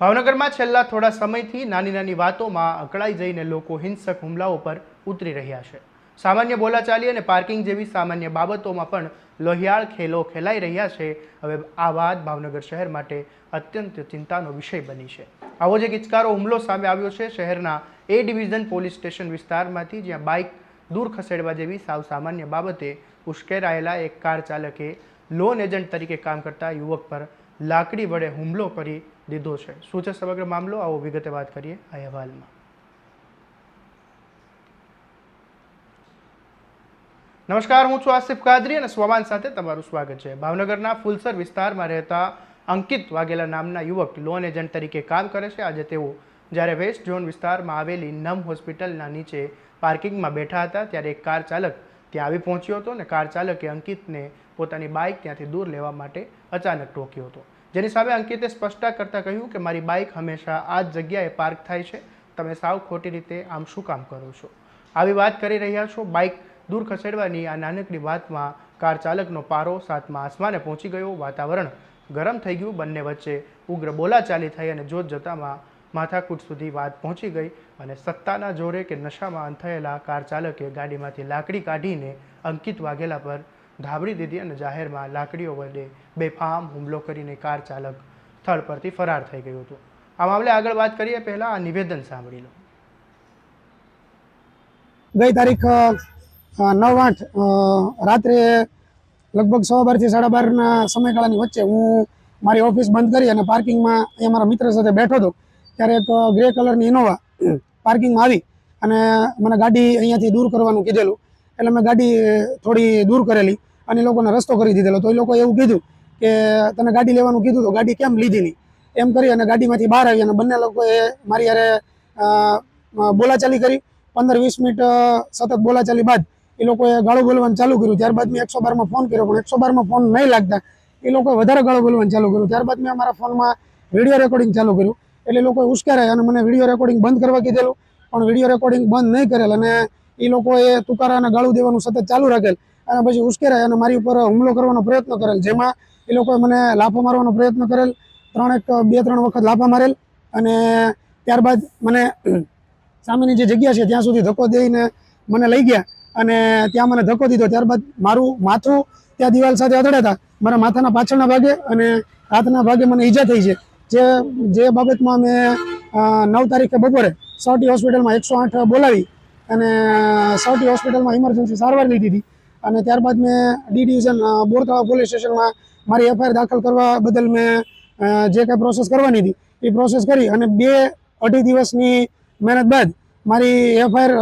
ભાવનગરમાં છેલ્લા થોડા સમયથી નાની નાની વાતોમાં અકળાઈ જઈને લોકો હિંસક હુમલાઓ પર ઉતરી રહ્યા છે। સામાન્ય બોલાચાલી અને પાર્કિંગ જેવી સામાન્ય બાબતોમાં પણ લોહિયાળ ખેલો ખેલાઈ રહ્યા છે। હવે આ વાત ભાવનગર શહેર માટે અત્યંત ચિંતાનો વિષય બની છે। આવો જ એક ઇચકારો હુમલો સામે આવ્યો છે શહેરના એ ડિવિઝન પોલીસ સ્ટેશન વિસ્તારમાંથી, જ્યાં બાઇક દૂર ખસેડવા જેવી સાવ સામાન્ય બાબતે ઉશ્કેરાયેલા એક કાર ચાલકે લોન એજન્ટ તરીકે કામ કરતા યુવક પર લાકડી વડે હુમલો કરી દીધો છે। શું છે સમગ્ર મામલો, આવો વિગતે વાત કરીએ આ અહેવાલમાં। નમસ્કાર, હું છું આસિફ કાદરી અને સ્વમાન સાથે તમારું સ્વાગત છે। ભાવનગરના ફુલસર વિસ્તારમાં રહેતા અંકિત વાઘેલા નામના યુવક લોન એજન્ટ તરીકે કામ કરે છે। આજે તેઓ જ્યારે વેસ્ટ ઝોન વિસ્તારમાં આવેલી નમ હોસ્પિટલના નીચે પાર્કિંગમાં બેઠા હતા, ત્યારે એક કાર ચાલક ત્યાં આવી પહોંચ્યો હતો અને કાર ચાલકે અંકિતને પોતાની બાઇક ત્યાંથી દૂર લેવા માટે અચાનક ટોક્યો હતો, જેની સામે અંકિતે સ્પષ્ટતા કરતાં કહ્યું કે મારી બાઇક હંમેશા આ જ જગ્યાએ પાર્ક થાય છે, તમે સાવ ખોટી રીતે આમ શું કામ કરો છો, આવી વાત કરી રહ્યા છો। બાઇક દૂર ખસેડવાની આ નાનકડી વાતમાં કાર ચાલકનો પારો સાતમા આસમાને પહોંચી ગયો। વાતાવરણ ગરમ થઈ ગયું, બંને વચ્ચે ઉગ્ર બોલાચાલી થઈ અને જોત જતામાં માથાકૂટ સુધી વાત પહોંચી ગઈ અને સત્તાના જોરે કે નશામાં અંથાયેલા કાર ચાલકે ગાડીમાંથી લાકડી કાઢીને અંકિત વાઘેલા પર ધાબળી દીધી અને જાહેરમાં લાકડીઓ વડે બેફામ હુમલો કરીને કાર ચાલક સ્થળ પરથી ફરાર થઈ ગયું હતું। આ મામલે આગળ વાત કરીએ પહેલાં આ નિવેદન સાંભળી લો। ગઈ તારીખ 9/8 રાત્રે લગભગ 12:15 થી 12:30 સમયગાળાની વચ્ચે હું મારી ઓફિસ બંધ કરી અને પાર્કિંગમાં અહીંયા મારા મિત્ર સાથે બેઠો હતો, ત્યારે એક ગ્રે કલરની ઇનોવા પાર્કિંગમાં આવી અને મને ગાડી અહીંયાથી દૂર કરવાનું કીધેલું, એટલે મેં ગાડી થોડી દૂર કરેલી અને લોકોને રસ્તો કરી દીધેલો। તો એ લોકોએ એવું કીધું કે તને ગાડી લેવાનું કીધું તો ગાડી કેમ લીધી નહીં, એમ કરી અને ગાડીમાંથી બહાર આવી અને બંને લોકોએ મારી હારે બોલાચાલી કરી। 15-20 મિનિટ સતત બોલાચાલી બાદ એ લોકોએ ગાળો બોલવાનું ચાલુ કર્યું। ત્યારબાદ મેં 112માં ફોન કર્યો, પણ 112માં ફોન નહીં લાગતા એ લોકોએ વધારે ગાળો બોલવાનું ચાલુ કર્યું। ત્યારબાદ મેં મારા ફોનમાં વિડીયો રેકોર્ડિંગ ચાલુ કર્યું, એટલે લોકોએ ઉશ્કેરાય અને મને વિડીયો રેકોર્ડિંગ બંધ કરવા કીધેલું, પણ વિડીયો રેકોર્ડિંગ બંધ નહીં કરેલ અને એ લોકોએ તુકારા અને ગાળું દેવાનું સતત ચાલુ રાખેલ અને પછી ઉશ્કેરાય અને મારી ઉપર હુમલો કરવાનો પ્રયત્ન કરેલ, જેમાં એ લોકોએ મને લાફો મારવાનો પ્રયત્ન કરેલ, 2-3 વખત લાફા મારેલ અને ત્યારબાદ મને સામેની જે જગ્યા છે ત્યાં સુધી ધક્કો દઈને મને લઈ ગયા અને ત્યાં મને ધક્કો દીધો। ત્યારબાદ મારું માથું ત્યાં દિવાલ સાથે અથડાતા મારા માથાના પાછળના ભાગે અને હાથના ભાગે મને ઈજા થઈ છે, જે બાબતમાં મેં 9 તારીખે બપોરે સૌટી હોસ્પિટલમાં 108 બોલાવી અને સૌટી હોસ્પિટલમાં ઇમરજન્સી સારવાર લીધી હતી અને ત્યારબાદ મેં ડી ડિવિઝન બોરતળાવ પોલીસ સ્ટેશનમાં મારી એફઆઈઆર દાખલ કરવા બદલ મેં જે કંઈ પ્રોસેસ કરવાની હતી એ પ્રોસેસ કરી અને 2-2.5 દિવસની મહેનત બાદ મારી એફઆઈઆર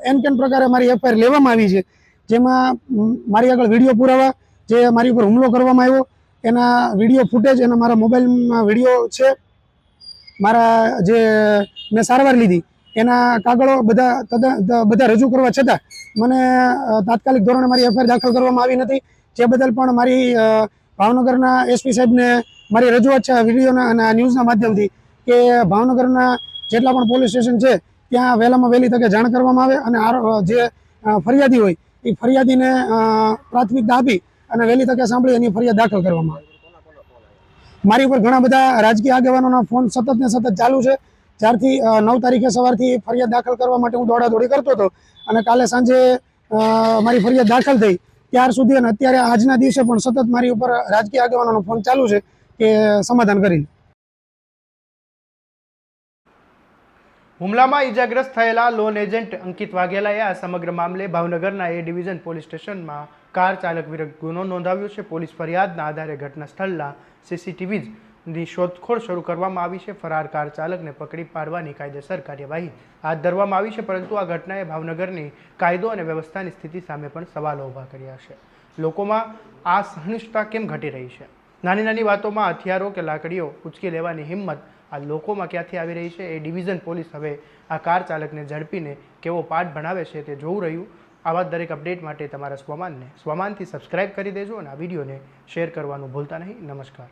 એન પ્રકારે મારી એફઆઈઆર લેવામાં આવી છે, જેમાં મારી આગળ વિડીયો પુરાવા જે મારી ઉપર હુમલો કરવામાં આવ્યો એના વિડીયો ફૂટેજ અને મારા મોબાઈલમાં વિડીયો છે, મારા જે મેં સારવાર લીધી એના કાગળો બધા રજૂ કરવા છતાં મને તાત્કાલિક ધોરણે મારી એફઆઈઆર દાખલ કરવામાં આવી નથી, જે બદલ પણ મારી ભાવનગરના એસપી સાહેબને મારી રજૂઆત છે વિડીયોના અને ન્યૂઝના માધ્યમથી કે ભાવનગરના જેટલા પણ પોલીસ સ્ટેશન છે ત્યાં વહેલામાં વહેલી તકે જાણ કરવામાં આવે અને જે ફરિયાદી હોય એ ફરિયાદીને પ્રાથમિકતા આપી અને વહેલી તકે સાંભળી એની ફરિયાદ દાખલ કરવામાં આવે। મારી ઉપર ઘણા બધા રાજકીય આગેવાનોના ફોન સતત ને સતત ચાલુ છે। જ્યારથી 9 તારીખે સવારથી ફરિયાદ દાખલ કરવા માટે હું દોડાદોડી કરતો હતો અને કાલે સાંજે મારી ફરિયાદ દાખલ થઈ ત્યાર સુધી અને અત્યારે આજના દિવસે પણ સતત મારી ઉપર રાજકીય આગેવાનોનો ફોન ચાલુ છે કે સમાધાન કરી। હુમલામાં ઈજાગ્રસ્ત થયેલા લોન એજન્ટ અંકિત વાઘેલાએ આ સમગ્ર મામલે ભાવનગરના એ ડિવિઝન પોલીસ સ્ટેશનમાં કાર ચાલક વિરુદ્ધ ગુનો નોંધાવ્યો છે। પોલીસ ફરિયાદના આધારે ઘટના સ્થળના CCTVની શોધખોળ શરૂ કરવામાં આવી છે। ફરાર કાર ચાલકને પકડી પાડવાની કાયદેસર કાર્યવાહી હાથ ધરવામાં આવી છે, પરંતુ આ ઘટનાએ ભાવનગરની કાયદો અને વ્યવસ્થાની સ્થિતિ સામે પણ સવાલો ઊભા કર્યા છે। લોકોમાં આ સહિષ્ણુતા કેમ ઘટી રહી છે? નાની નાની વાતોમાં હથિયારો કે લાકડીઓ ઉચકી લેવાની હિંમત આ લોકોમાં ક્યાંથી આવી રહી છે? એ ડિવિઝન પોલીસ હવે આ કાર ચાલકને ઝડપીને કેવો પાઠ ભણાવે છે તે જોવું રહ્યું। આવા દરેક અપડેટ માટે તમારા સ્વમાનથી સબસ્ક્રાઇબ કરી દેજો અને આ વિડીયોને શેર કરવાનું ભૂલતા નહીં। નમસ્કાર।